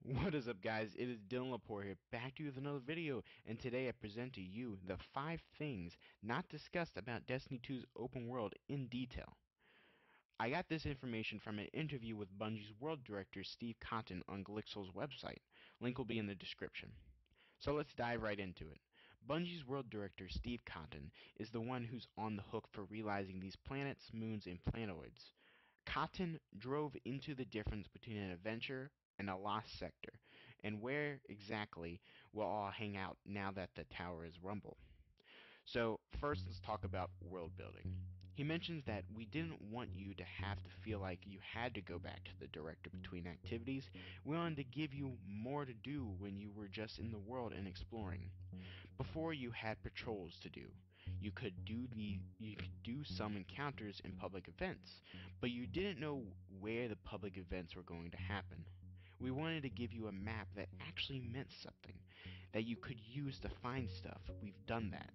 What is up, guys? It is Dylan Lepore here, back to you with another video, and today I present to you the 5 things not discussed about Destiny 2's open world in detail. I got this information from an interview with Bungie's world director Steve Cotton on Glixel's website. Link will be in the description. So let's dive right into it. Bungie's world director Steve Cotton is the one who's on the hook for realizing these planets, moons, and planetoids. Cotton drove into the difference between an adventure and a lost sector, and where exactly we'll all hang out now that the tower is rumble. So first, let's talk about world building. He mentions that we didn't want you to have to feel like you had to go back to the director between activities. We wanted to give you more to do when you were just in the world and exploring. Before, you had patrols to do. You could do some encounters in public events, but you didn't know where the public events were going to happen. We wanted to give you a map that actually meant something, that you could use to find stuff. We've done that.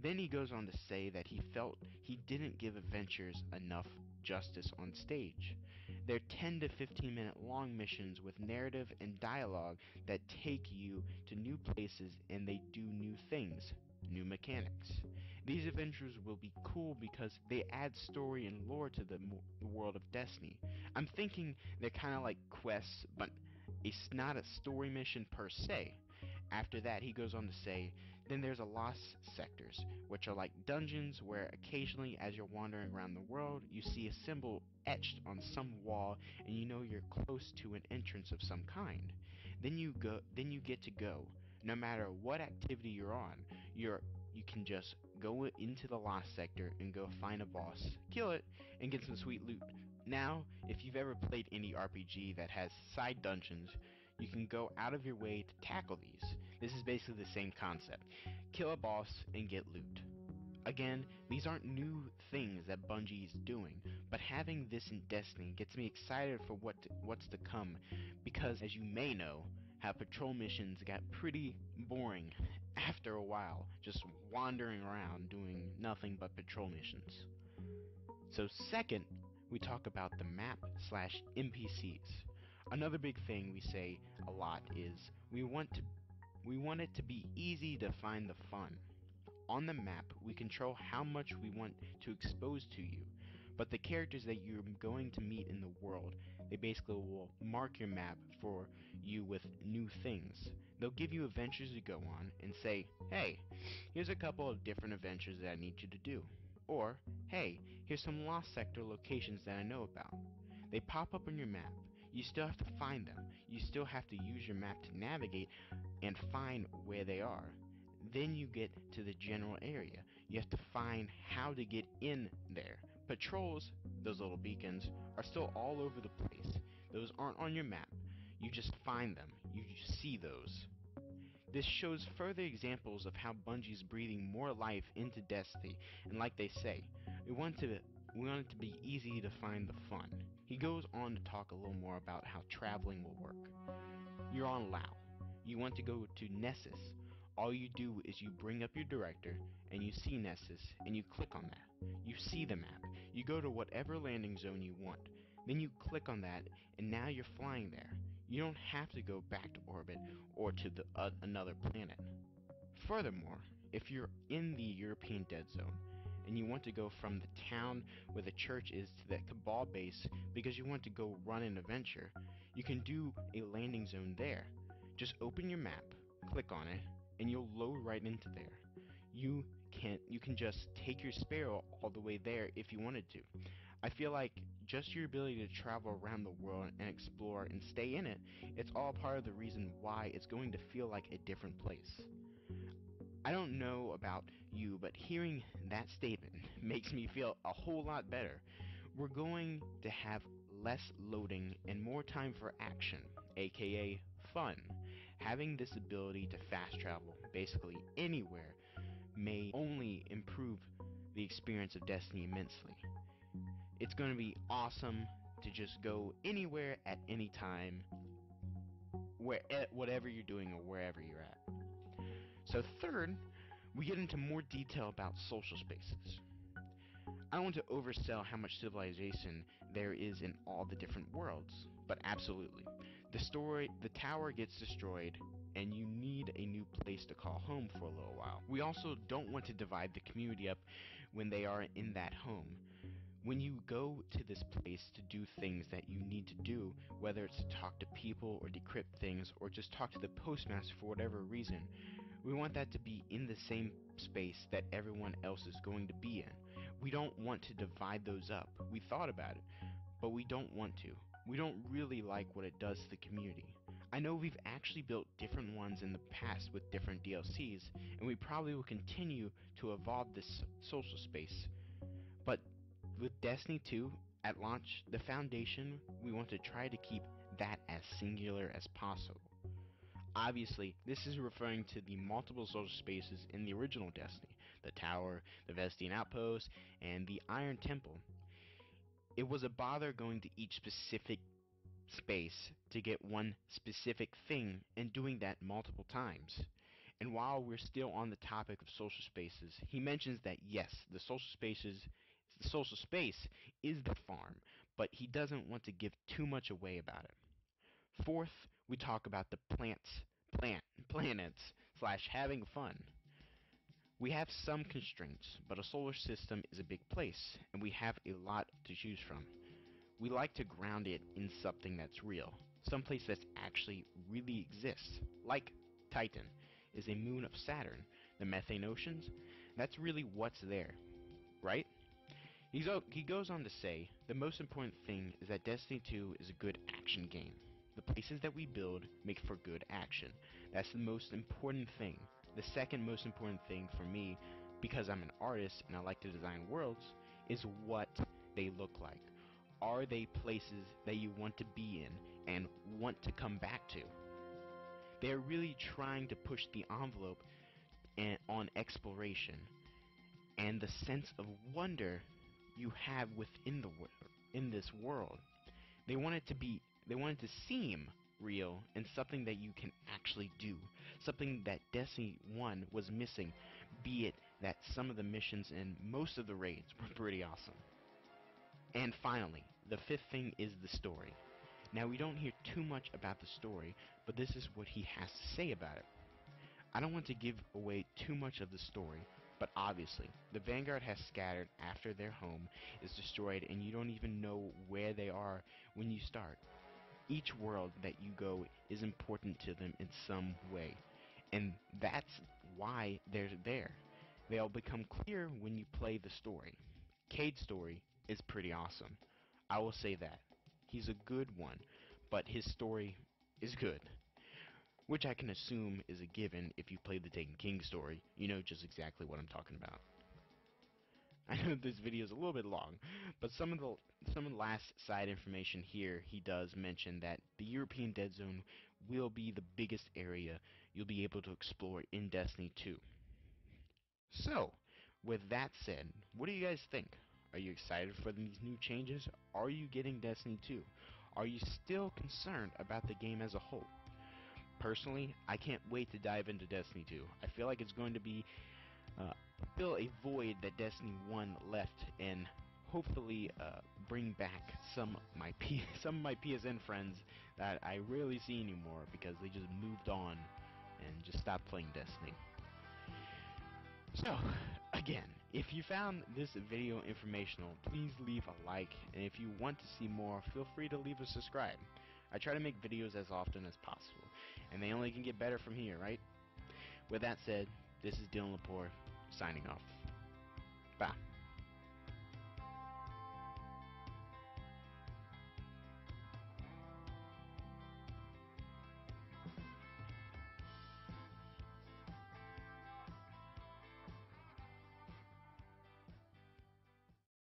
Then he goes on to say that he felt he didn't give adventures enough justice on stage. They're 10 to 15 minute long missions with narrative and dialogue that take you to new places and they do new things, new mechanics. These adventures will be cool because they add story and lore to the world of Destiny. I'm thinking they're kind of like quests, but it's not a story mission per se. After that, he goes on to say, then there's a lost sectors, which are like dungeons where occasionally as you're wandering around the world, you see a symbol etched on some wall and you know you're close to an entrance of some kind. Then you get to go. No matter what activity you're on, you can just go into the lost sector and go find a boss, kill it, and get some sweet loot. Now, if you've ever played any RPG that has side dungeons, you can go out of your way to tackle these. This is basically the same concept. Kill a boss and get loot. Again, these aren't new things that Bungie is doing, but having this in Destiny gets me excited for what's to come, because as you may know, how patrol missions got pretty boring after a while, just wandering around doing nothing but patrol missions. So second, we talk about the map / NPCs. Another big thing we say a lot is we want it to be easy to find the fun. On the map, we control how much we want to expose to you, but the characters that you're going to meet in the world, they basically will mark your map for you with new things. They'll give you adventures to go on and say, hey, here's a couple of different adventures that I need you to do. Or, hey, here's some lost sector locations that I know about. They pop up on your map. You still have to find them. You still have to use your map to navigate and find where they are. Then you get to the general area. You have to find how to get in there. Patrols, those little beacons, are still all over the place. Those aren't on your map. You just find them. You see those. This shows further examples of how Bungie's breathing more life into Destiny, and like they say, we want it to be easy to find the fun. He goes on to talk a little more about how traveling will work. You're on Lao. You want to go to Nessus. All you do is you bring up your director, and you see Nessus, and you click on that. You see the map. You go to whatever landing zone you want. Then you click on that, and now you're flying there. You don't have to go back to orbit or to another planet. Furthermore, if you're in the European Dead Zone, and you want to go from the town where the church is to the Cabal base because you want to go run an adventure, you can do a landing zone there. Just open your map, click on it, and you'll load right into there. You can just take your Sparrow all the way there if you wanted to. I feel like just your ability to travel around the world and explore and stay in it, it's all part of the reason why it's going to feel like a different place. I don't know about you, but hearing that statement makes me feel a whole lot better. We're going to have less loading and more time for action, aka fun. Having this ability to fast travel basically anywhere may only improve the experience of Destiny immensely. It's going to be awesome to just go anywhere at any time, whatever you're doing or wherever you're at. So third, we get into more detail about social spaces. I don't want to oversell how much civilization there is in all the different worlds, but absolutely. The tower gets destroyed, and you need a new place to call home for a little while. We also don't want to divide the community up when they are in that home. When you go to this place to do things that you need to do, whether it's to talk to people or decrypt things or just talk to the postmaster for whatever reason, we want that to be in the same space that everyone else is going to be in. We don't want to divide those up. We thought about it, but we don't want to. We don't really like what it does to the community. I know we've actually built different ones in the past with different DLCs, and we probably will continue to evolve this social space. But with Destiny 2 at launch, the foundation, we want to try to keep that as singular as possible. Obviously, this is referring to the multiple social spaces in the original Destiny, the Tower, the Vestian Outpost, and the Iron Temple. It was a bother going to each specific space to get one specific thing and doing that multiple times. And while we're still on the topic of social spaces, he mentions that yes, the social space is the farm, but he doesn't want to give too much away about it. Fourth, we talk about the planets / having fun. We have some constraints, but a solar system is a big place, and we have a lot to choose from. We like to ground it in something that's real, someplace that actually really exists, like Titan is a moon of Saturn, the methane oceans. That's really what's there, right? He goes on to say, the most important thing is that Destiny 2 is a good action game. The places that we build make for good action. That's the most important thing. The second most important thing for me, because I'm an artist and I like to design worlds, is what they look like. Are they places that you want to be in and want to come back to? They're really trying to push the envelope on exploration and the sense of wonder you have within this world. They want it to seem real and something that you can actually do, something that Destiny 1 was missing, be it that some of the missions and most of the raids were pretty awesome. And finally, the fifth thing is the story. Now, we don't hear too much about the story, but this is what he has to say about it. I don't want to give away too much of the story, but obviously, the Vanguard has scattered after their home is destroyed and you don't even know where they are when you start. Each world that you go is important to them in some way, and that's why they're there. They'll become clear when you play the story. Cade's story is pretty awesome. I will say that. He's a good one, but his story is good. Which I can assume is a given if you play the Taken King story. You know just exactly what I'm talking about. I know this video is a little bit long, but some of the last side information here, he does mention that the European Dead Zone will be the biggest area you'll be able to explore in Destiny 2. So, with that said, what do you guys think? Are you excited for these new changes? Are you getting Destiny 2? Are you still concerned about the game as a whole? Personally, I can't wait to dive into Destiny 2. I feel like it's going to be fill a void that Destiny 1 left, and hopefully bring back some of my PSN friends that I rarely see anymore because they just moved on and just stopped playing Destiny. So, again, if you found this video informational, please leave a like, and if you want to see more, feel free to leave a subscribe. I try to make videos as often as possible, and they only can get better from here, right? With that said, this is Dylan Lepore, signing off. Bye.